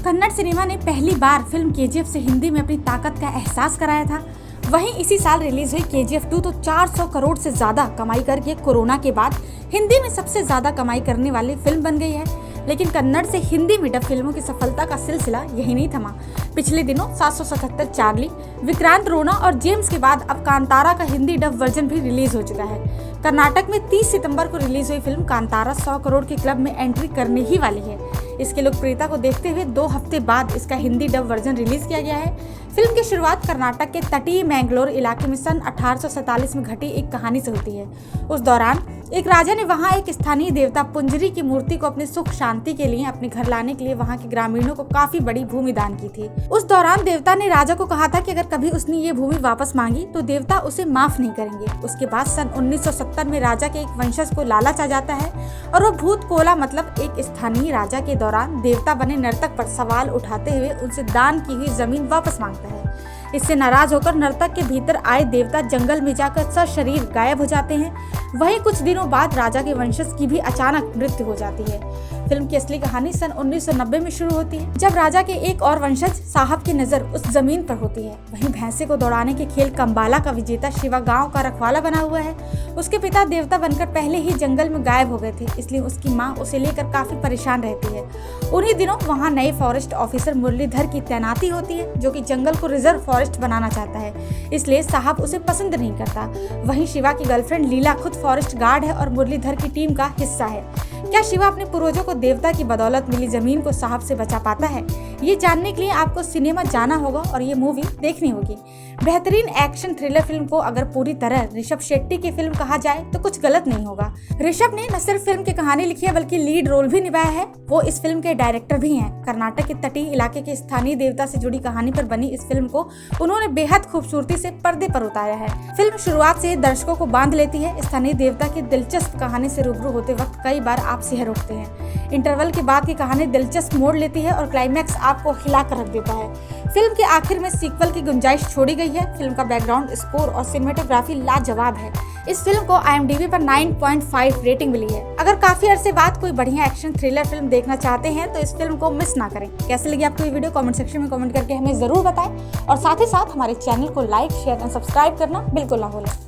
Kannada cinema ने पहली बार film KGF से हिंदी में अपनी ताकत का एहसास कराया था। वहीं इसी साल रिलीज हुई केजीएफ 2 तो 400 करोड़ से ज्यादा कमाई करके कोरोना के बाद हिंदी में सबसे ज्यादा कमाई करने वाली फिल्म बन गई है। लेकिन कन्नड़ से हिंदी में डब फिल्मों की सफलता का सिलसिला यही नहीं थमा। पिछले दिनों 777 चार्ली, विक्रांत रोना और जेम्स के बाद अब कांतारा का हिंदी डब वर्जन भी रिलीज हो चुका है। कर्नाटक में 30 सितंबर को रिलीज हुई फिल्म कांतारा 100 करोड़ के क्लब में एंट्री करने ही वाली है। इसकी लोकप्रियता को देखते हुए 2 हफ्ते बाद इसका हिंदी डब वर्जन रिलीज किया गया है। फिल्म की शुरुआत कर्नाटक के तटीय मैंगलोर इलाके में सन 1847 में घटी एक कहानी से होती है। उस दौरान एक राजा ने वहां एक स्थानीय देवता पुंजरी की मूर्ति को अपने सुख शांति के लिए अपने घर लाने के लिए वहां के ग्रामीणों को काफी बड़ी भूमि दान की थी। उस दौरान देवता ने राजा को कहा था कि अगर कभी उसने ये भूमि वापस मांगी तो देवता उसे माफ नहीं करेंगे। उसके बाद सन 1970 में राजा के एक वंशज को लालच आ जाता है और वो भूत कोला मतलब एक स्थानीय राजा के दौरान देवता बने नर्तक पर सवाल उठाते हुए उनसे दान की हुई जमीन वापस मांगता है। इससे नाराज होकर नर्तक के भीतर आए देवता जंगल में जाकर सशरीर गायब हो जाते हैं। वहीं कुछ दिनों बाद राजा के वंशज की भी अचानक मृत्यु हो जाती है। फिल्म की असली कहानी सन 1990 में शुरू होती है, जब राजा के एक और वंशज साहब की नजर उस जमीन पर होती है। वहीं भैंसे को दौड़ाने के खेल कंबाला का विजेता शिवा गांव का रखवाला बना हुआ है। उसके पिता देवता बनकर पहले ही जंगल में गायब हो गए थे, इसलिए उसकी माँ उसे लेकर काफी परेशान रहती है। उन्हीं दिनों वहाँ नए फॉरेस्ट ऑफिसर मुरलीधर की तैनाती होती है, जो कि जंगल को रिजर्व फॉरेस्ट बनाना चाहता है, इसलिए साहब उसे पसंद नहीं करता। वहीं शिवा की गर्लफ्रेंड लीला खुद फॉरेस्ट गार्ड है और मुरलीधर की टीम का हिस्सा है। क्या शिवा अपने पूर्वजों को देवता की बदौलत मिली जमीन को साहब से बचा पाता है? ये जानने के लिए आपको सिनेमा जाना होगा और ये मूवी देखनी होगी। बेहतरीन एक्शन थ्रिलर फिल्म को अगर पूरी तरह ऋषभ शेट्टी की फिल्म कहा जाए तो कुछ गलत नहीं होगा। ऋषभ ने न सिर्फ फिल्म की कहानी लिखी है बल्कि लीड रोल भी निभाया है। वो इस फिल्म के डायरेक्टर भी हैं। कर्नाटक के तटीय इलाके के स्थानीय देवता से जुड़ी कहानी पर बनी इस फिल्म को उन्होंने बेहद खूबसूरती से पर्दे पर उतारा है। फिल्म शुरुआत से दर्शकों को बांध लेती है। स्थानीय देवता की दिलचस्प कहानी से रूबरू होते वक्त कई बार आप सिहर उठते हैं। इंटरवल के बाद की कहानी दिलचस्प मोड़ लेती है और क्लाइमैक्स आपको हिला कर रख देता है। फिल्म के आखिर में सीक्वल की गुंजाइश छोड़ी गई है। फिल्म का बैकग्राउंड स्कोर और सिनेमेटोग्राफी लाजवाब है। इस फिल्म को IMDb पर 9.5 रेटिंग मिली है। अगर काफी अरसे बाद कोई बढ़िया एक्शन थ्रिलर फिल्म देखना चाहते हैं तो इस फिल्म को मिस ना करें। कैसे लगी आपको ये वीडियो कमेंट सेक्शन में कमेंट करके हमें जरूर बताएं और साथ ही साथ हमारे चैनल को लाइक, शेयर एंड सब्सक्राइब करना बिल्कुल ना भूलें।